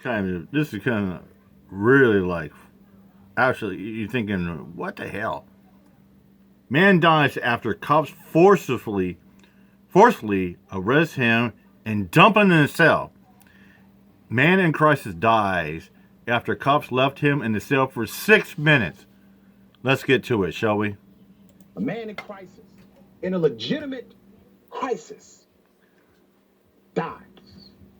this is kind of really like, actually, you're thinking, what the hell? Man dies after cops forcefully arrest him and dump him in a cell. Man in crisis dies after cops left him in the cell for 6 minutes. Let's get to it, shall we? A man in crisis, in a legitimate crisis, dies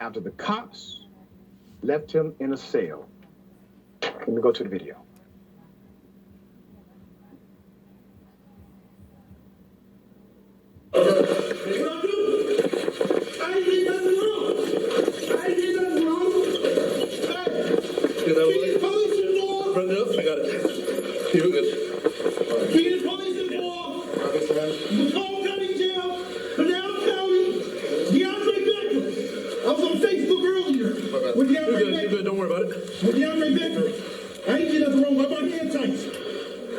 after the cops left him in a cell. Let me go to the video. Don't worry about it. With DeAndre Becker, I ain't did nothing wrong. Why my hand tight?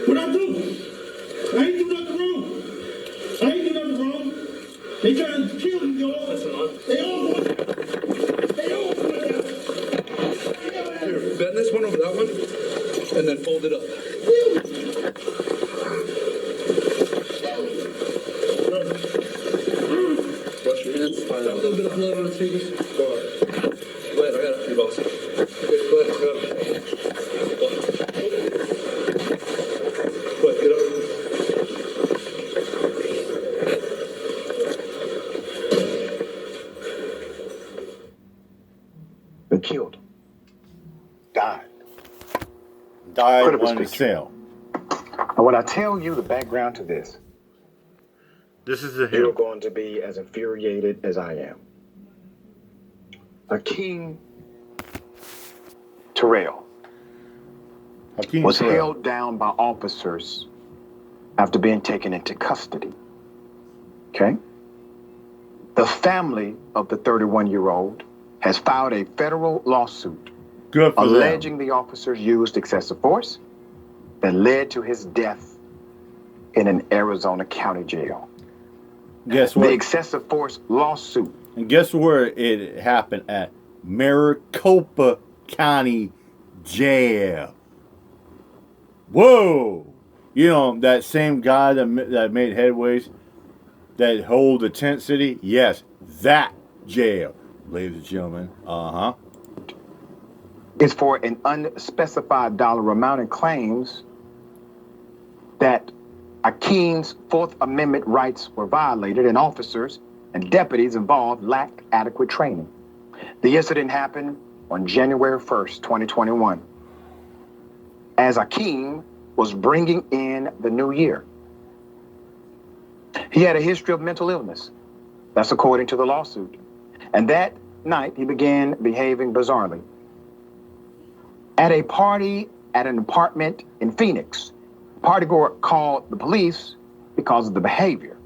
What I do? I ain't do nothing wrong. I ain't do nothing wrong. They trying to kill me, y'all. They all want it. They all want it. Here, bend this one over that one, and then fold it up. Wash your hands. A little bit of blood on his fingers. Go on. Glad I got it for you, boss. Been killed. Died. Died on the cell. And when I tell you the background to this, This is the you're hill. going to be as infuriated as I am. Hakeem Terrell Hakeem was Terrell. held down by officers after being taken into custody. Okay? The family of the 31-year-old has filed a federal lawsuit Good for alleging them. the officers used excessive force that led to his death in an Arizona county jail. Guess The what? excessive force lawsuit. And guess where it happened at? Maricopa County Jail. Whoa! You know, that same guy that made headways, that hold the tent city? Yes, that jail, ladies and gentlemen. Uh-huh. Is for an unspecified dollar amount and claims that Akeem's Fourth Amendment rights were violated and officers and deputies involved lacked adequate training. The incident happened on January 1st, 2021, as Akeem was bringing in the new year. He had a history of mental illness. That's according to the lawsuit. And that night, he began behaving bizarrely. At a party at an apartment in Phoenix, partygoer called the police because of the behavior.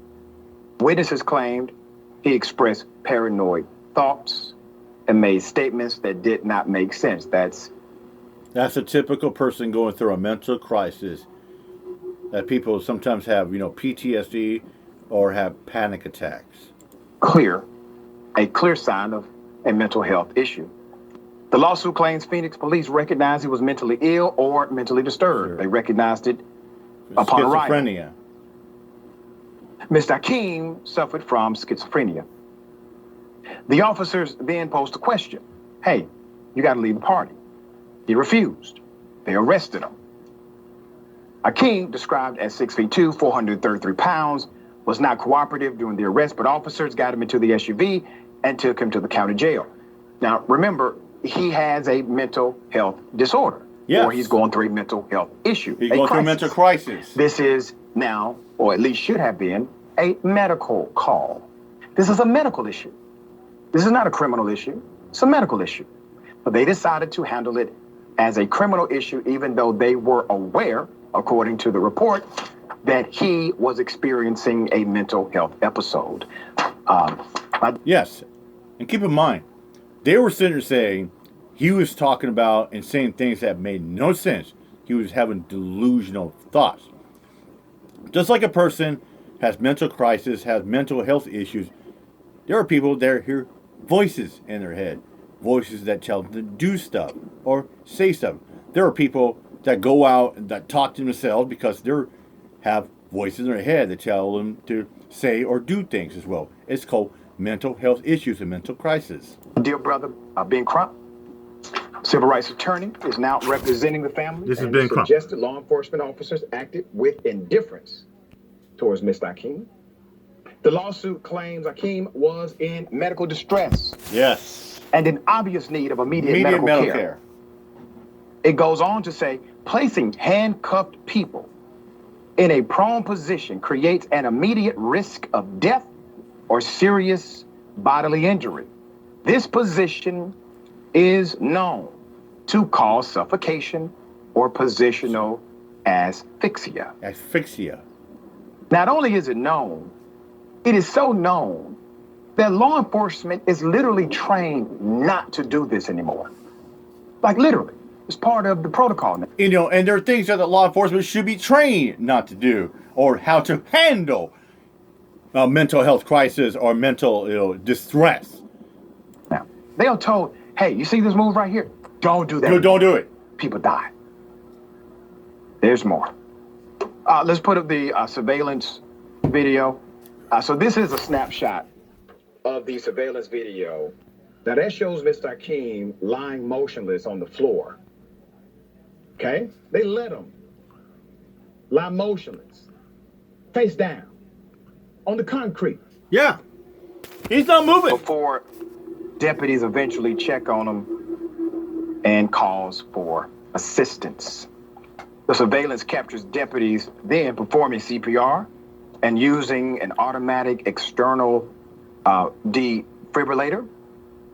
Witnesses claimed he expressed paranoid thoughts and made statements that did not make sense. That's a typical person going through a mental crisis. That people sometimes have, PTSD or have panic attacks. a clear sign of a mental health issue. The lawsuit claims Phoenix police recognized he was mentally ill or mentally disturbed. Sure. They recognized it upon arrival. Schizophrenia. Mr. Akeem suffered from schizophrenia. The officers then posed a question. Hey, you got to leave the party. He refused. They arrested him. Akeem, described as 6'2", 433 pounds, was not cooperative during the arrest, but officers got him into the SUV and took him to the county jail. Now, remember, he has a mental health disorder. Yes. Or he's going through a mental health issue. He's going through a mental crisis. This is now, or at least should have been, a medical call. This is a medical issue. This is not a criminal issue. It's a medical issue. But they decided to handle it as a criminal issue, even though they were aware, according to the report, that he was experiencing a mental health episode. Yes. And keep in mind, they were sitting there saying he was talking about and saying things that made no sense. He was having delusional thoughts. Just like a person has mental crisis, has mental health issues, there are people that hear voices in their head. voices that tell them to do stuff or say stuff. There are people that go out and that talk to themselves because they have voices in their head that tell them to say or do things as well. It's called mental health issues and mental crisis. Dear brother, Ben Crump, civil rights attorney, is now representing the family. This is and Ben Crump. Suggested law enforcement officers acted with indifference towards Mr. Akeem. The lawsuit claims Akeem was in medical distress. Yes. And in obvious need of immediate medical care. It goes on to say, placing handcuffed people in a prone position creates an immediate risk of death or serious bodily injury. This position is known to cause suffocation or positional asphyxia. Asphyxia. Not only is it known, it is so known that law enforcement is literally trained not to do this anymore. Like literally. It's part of the protocol now. You know, and there are things that the law enforcement should be trained not to do, or how to handle mental health crisis or mental distress. Now, they are told, hey, you see this move right here? Don't do that. No, don't do it. People die. There's more. Let's put up the surveillance video. So this is a snapshot of the surveillance video. Now that shows Mr. Akeem lying motionless on the floor. Okay? They let him lie motionless, face down, on the concrete. Yeah. He's not moving. Before deputies eventually check on him and calls for assistance. The surveillance captures deputies then performing CPR and using an automatic external defibrillator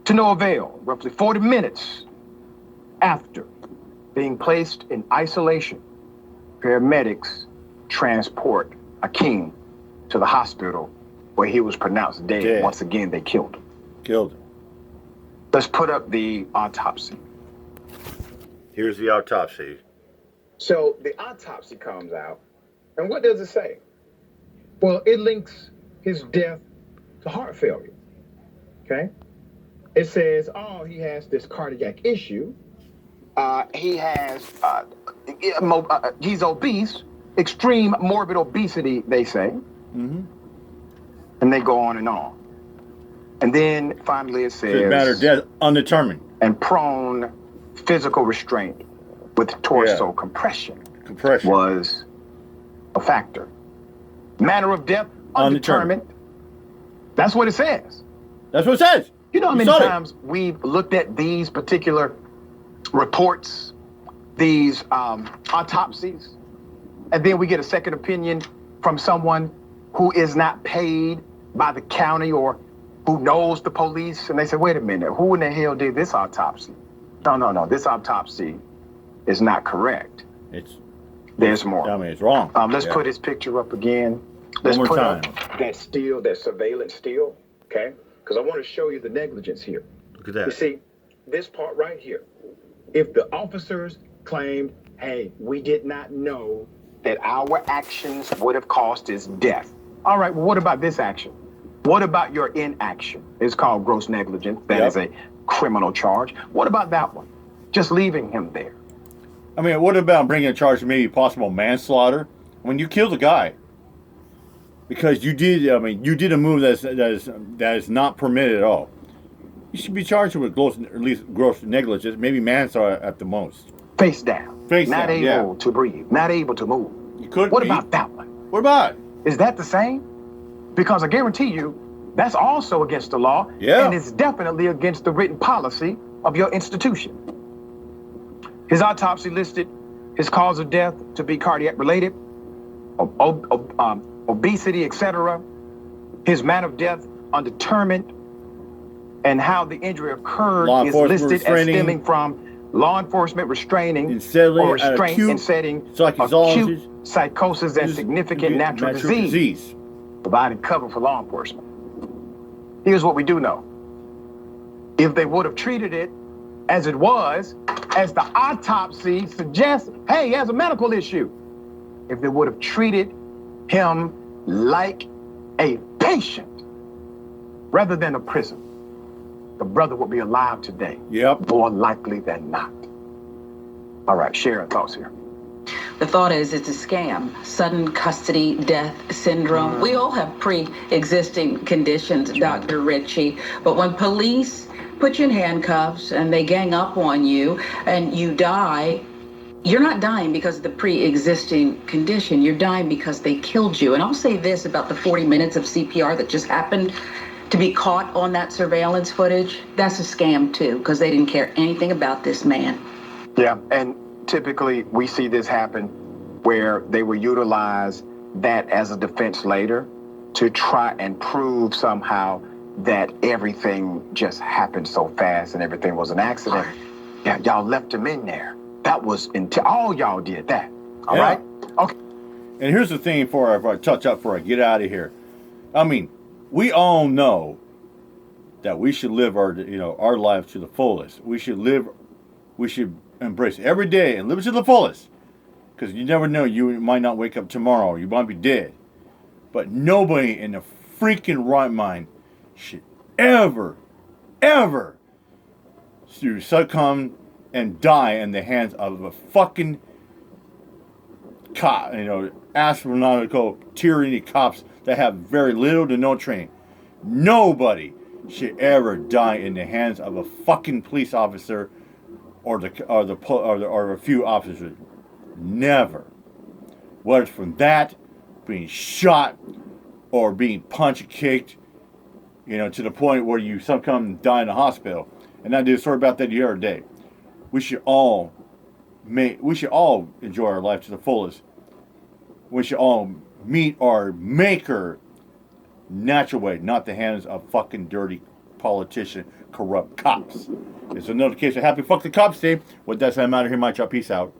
to no avail. Roughly 40 minutes after being placed in isolation, paramedics transport Akeem to the hospital where he was pronounced dead. Once again, they killed him. Killed him. Let's put up the autopsy. Here's the autopsy. So the autopsy comes out, and what does it say? Well, it links his death to heart failure, okay? It says, oh, he has this cardiac issue. He's obese, extreme morbid obesity, they say. Mm-hmm. And they go on and on. And then finally it says, matter of death undetermined. And prone physical restraint with torso compression was a factor. Manner of death undetermined. That's what it says. That's what it says. You know how many times we've looked at these particular reports, these autopsies, and then we get a second opinion from someone who is not paid by the county or who knows the police, and they say, wait a minute, who in the hell did this autopsy? No, this autopsy is not correct. There's more. I mean, it's wrong. Let's put his picture up again. Let's put up that surveillance still, okay? Because I want to show you the negligence here. Look at that. You see, this part right here. If the officers claimed, hey, we did not know that our actions would have caused his death. All right, well, what about this action? What about your inaction? It's called gross negligence. That is a criminal charge. What about that one? Just leaving him there. I mean, what about bringing a charge of maybe possible manslaughter when you killed a guy? Because you did a move that is not permitted at all. You should be charged with gross negligence, maybe manslaughter at the most. Face down. Not able to breathe. Not able to move. You could. What about that one? What about it? Is that the same? Because I guarantee you, that's also against the law. Yeah. And it's definitely against the written policy of your institution. His autopsy listed his cause of death to be cardiac related, obesity, etc. His manner of death undetermined, and how the injury occurred is listed as stemming from law enforcement restraining or restraint in setting acute psychosis and significant natural disease, providing cover for law enforcement. Here's what we do know. If they would have treated it as it was, as the autopsy suggests, hey, he has a medical issue. If they would have treated him like a patient rather than a prisoner, the brother would be alive today. Yep. More likely than not. All right, share your thoughts here. The thought is it's a scam. Sudden custody death syndrome. We all have pre-existing conditions, Dr. Ritchie. But when police put you in handcuffs and they gang up on you and you die, you're not dying because of the pre-existing condition. You're dying because they killed you. And I'll say this about the 40 minutes of CPR that just happened. To be caught on that surveillance footage, that's a scam too, because they didn't care anything about this man. Yeah, and typically we see this happen where they will utilize that as a defense later to try and prove somehow that everything just happened so fast and everything was an accident. Yeah, y'all left him in there. That was all y'all did that. All right? Okay. And here's the thing before I touch up, before I get out of here. I mean, we all know that we should live our lives to the fullest. We should embrace every day and live it to the fullest. Because you never know, you might not wake up tomorrow, you might be dead. But nobody in the freaking right mind should ever succumb and die in the hands of a fucking cop, astronomical tyranny cops that have very little to no training. Nobody should ever die in the hands of a fucking police officer or a few officers. Never. Whether it's from that, being shot, or being punched, kicked, to the point where you succumb and die in the hospital. And I did a story about that the other day. We should all enjoy our life to the fullest. We should all meet our maker natural way, not the hands of fucking dirty politician, corrupt cops. It's another case of happy fuck the cops day. With that, I'm out of here. My chop. Peace out.